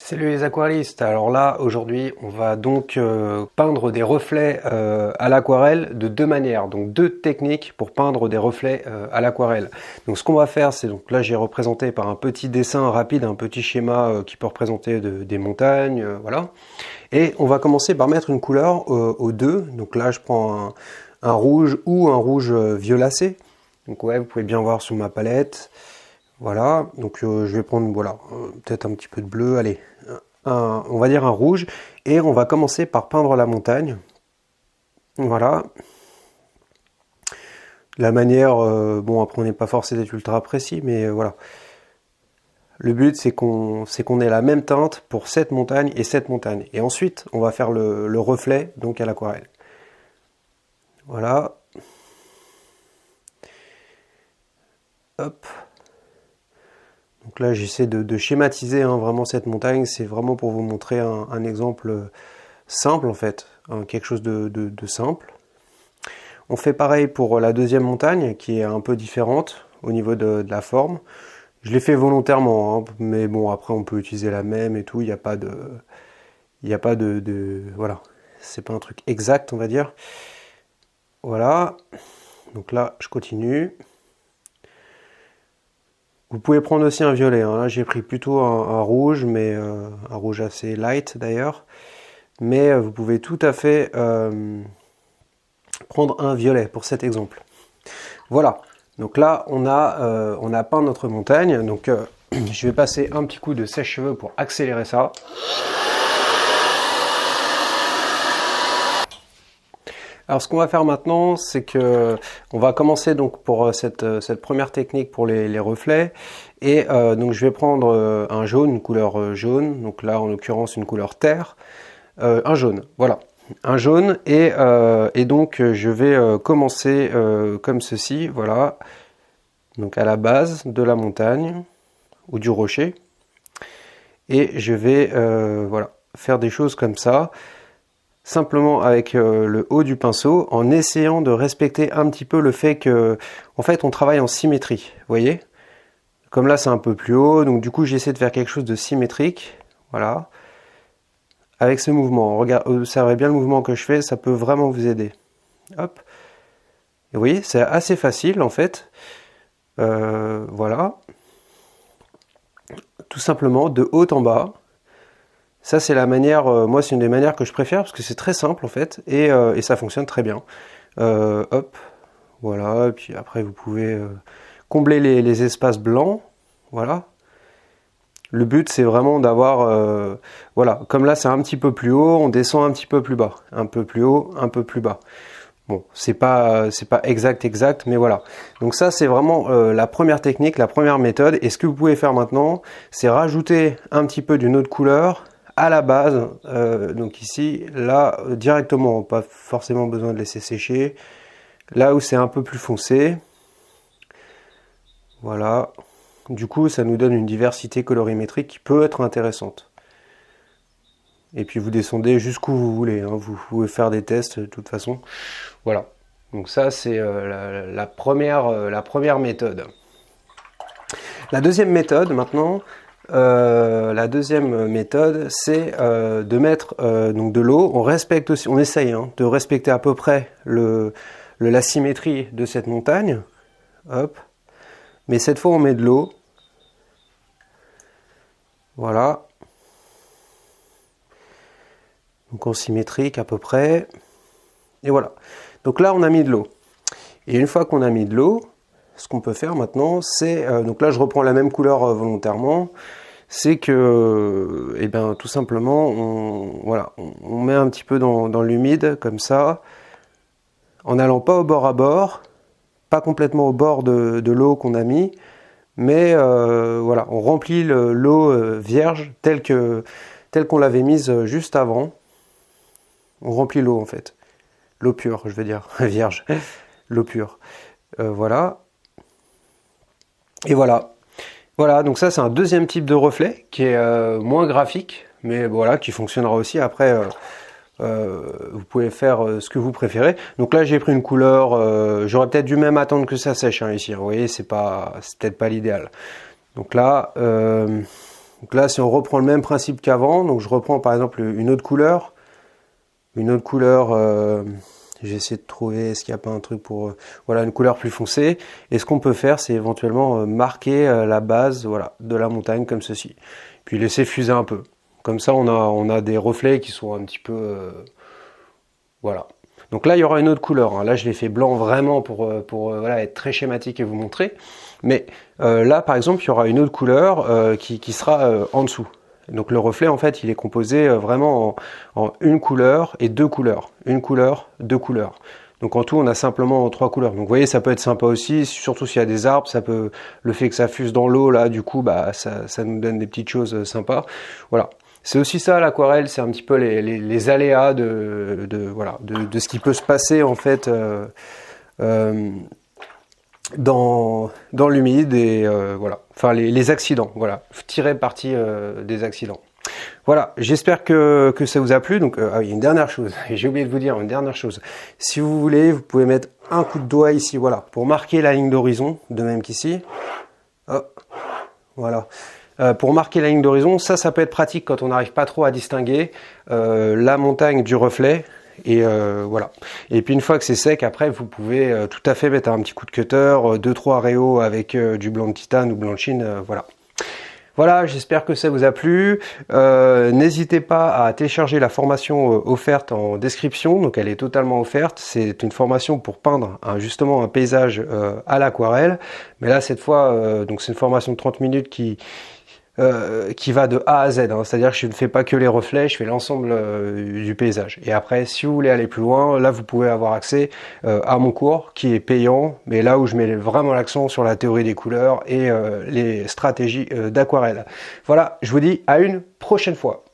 Salut les aquarellistes, alors là aujourd'hui on va donc peindre des reflets à l'aquarelle de deux manières, donc deux techniques pour peindre des reflets à l'aquarelle. Donc ce qu'on va faire, c'est donc là j'ai représenté par un petit dessin rapide, un petit schéma qui peut représenter des montagnes, voilà. Et on va commencer par mettre une couleur aux deux, donc là je prends un rouge ou un rouge violacé, donc ouais vous pouvez bien voir sur ma palette. Voilà, donc je vais prendre peut-être un petit peu de bleu, allez, on va dire un rouge, et on va commencer par peindre la montagne. Voilà. La manière, bon après on n'est pas forcé d'être ultra précis, mais voilà. Le but c'est qu'on ait la même teinte pour cette montagne et cette montagne. Et ensuite on va faire le reflet donc à l'aquarelle. Voilà. Hop. Donc là j'essaie de schématiser vraiment cette montagne, c'est vraiment pour vous montrer un exemple simple en fait, quelque chose de simple. On fait pareil pour la deuxième montagne qui est un peu différente au niveau de la forme. Je l'ai fait volontairement, mais bon après on peut utiliser la même et tout, il n'y a pas de... voilà, c'est pas un truc exact on va dire. Voilà, donc là je continue. Vous pouvez prendre aussi un violet, là j'ai pris plutôt un rouge, mais un rouge assez light d'ailleurs. Mais vous pouvez tout à fait prendre un violet pour cet exemple. Voilà, donc là on a peint notre montagne, donc je vais passer un petit coup de sèche-cheveux pour accélérer ça. Alors ce qu'on va faire maintenant, c'est que on va commencer donc pour cette première technique pour les reflets, et donc je vais prendre un jaune, une couleur jaune, donc là en l'occurrence une couleur terre, un jaune, voilà, un jaune, et donc je vais commencer comme ceci, voilà, donc à la base de la montagne ou du rocher, et je vais voilà, faire des choses comme ça. Simplement avec le haut du pinceau, en essayant de respecter un petit peu le fait que, en fait, on travaille en symétrie, vous voyez? Comme là, c'est un peu plus haut, donc du coup, j'essaie de faire quelque chose de symétrique, voilà. Avec ce mouvement, observez bien le mouvement que je fais, ça peut vraiment vous aider. Hop. Et vous voyez, c'est assez facile, en fait. Voilà. Tout simplement, de haut en bas. Ça c'est la manière, moi c'est une des manières que je préfère parce que c'est très simple en fait et ça fonctionne très bien. Hop, voilà, et puis après vous pouvez combler les espaces blancs, voilà. Le but c'est vraiment d'avoir, voilà, comme là c'est un petit peu plus haut, on descend un petit peu plus bas, un peu plus haut, un peu plus bas. Bon, c'est pas exact, mais voilà. Donc ça c'est vraiment la première technique, la première méthode. Et ce que vous pouvez faire maintenant, c'est rajouter un petit peu d'une autre couleur à la base, donc ici, là, directement, pas forcément besoin de laisser sécher. Là où c'est un peu plus foncé, voilà. Du coup, ça nous donne une diversité colorimétrique qui peut être intéressante. Et puis vous descendez jusqu'où vous voulez, vous pouvez faire des tests de toute façon. Voilà. Donc ça, c'est la première méthode. La deuxième méthode, maintenant, c'est de mettre donc de l'eau. On respecte aussi, on essaye de respecter à peu près la symétrie de cette montagne. Hop. Mais cette fois, on met de l'eau. Voilà. Donc en symétrique à peu près. Et voilà. Donc là, on a mis de l'eau. Et une fois qu'on a mis de l'eau, ce qu'on peut faire maintenant, c'est... donc là, je reprends la même couleur volontairement. C'est que, tout simplement, on met un petit peu dans l'humide, comme ça, en n'allant pas au bord à bord, pas complètement au bord de l'eau qu'on a mis, mais voilà, on remplit l'eau vierge telle qu'on l'avait mise juste avant. On remplit l'eau en fait, l'eau pure, je veux dire, vierge, l'eau pure. Voilà. Et voilà. Voilà, donc ça c'est un deuxième type de reflet qui est moins graphique, mais voilà, qui fonctionnera aussi. Après, vous pouvez faire ce que vous préférez. Donc là j'ai pris une couleur, j'aurais peut-être dû même attendre que ça sèche ici. Vous voyez, c'est peut-être pas l'idéal. Donc là, Donc là, si on reprend le même principe qu'avant, donc je reprends par exemple une autre couleur, j'ai essayé de trouver, est-ce qu'il n'y a pas un truc pour, voilà, une couleur plus foncée. Et ce qu'on peut faire, c'est éventuellement marquer la base, voilà, de la montagne comme ceci. Puis laisser fuser un peu. Comme ça, on a des reflets qui sont un petit peu, voilà. Donc là, il y aura une autre couleur. Hein. Là, je l'ai fait blanc vraiment pour voilà, être très schématique et vous montrer. Mais là, par exemple, il y aura une autre couleur qui sera en dessous. Donc le reflet, en fait, il est composé vraiment en une couleur et deux couleurs. Une couleur, deux couleurs. Donc en tout, on a simplement 3 couleurs. Donc vous voyez, ça peut être sympa aussi, surtout s'il y a des arbres. Ça peut, le fait que ça fuse dans l'eau, là, du coup, bah, ça nous donne des petites choses sympas. Voilà. C'est aussi ça l'aquarelle, c'est un petit peu les aléas voilà, de ce qui peut se passer en fait dans l'humide et voilà, enfin les accidents, voilà, tirer parti des accidents. Voilà, j'espère que ça vous a plu. Donc ah oui, une dernière chose, j'ai oublié de vous dire une dernière chose. Si vous voulez, vous pouvez mettre un coup de doigt ici, voilà, pour marquer la ligne d'horizon, de même qu'ici. Oh, voilà. Pour marquer la ligne d'horizon, ça peut être pratique quand on n'arrive pas trop à distinguer la montagne du reflet. Et voilà. Et puis une fois que c'est sec, après vous pouvez tout à fait mettre un petit coup de cutter, 2-3 réaux avec du blanc de titane ou blanc de Chine, voilà. Voilà, j'espère que ça vous a plu. N'hésitez pas à télécharger la formation offerte en description, donc elle est totalement offerte. C'est une formation pour peindre justement un paysage à l'aquarelle. Mais là, cette fois, donc c'est une formation de 30 minutes qui va de A à Z, hein. C'est-à-dire que je ne fais pas que les reflets, je fais l'ensemble du paysage. Et après, si vous voulez aller plus loin, là vous pouvez avoir accès à mon cours qui est payant, mais là où je mets vraiment l'accent sur la théorie des couleurs et les stratégies d'aquarelle. Voilà, je vous dis à une prochaine fois.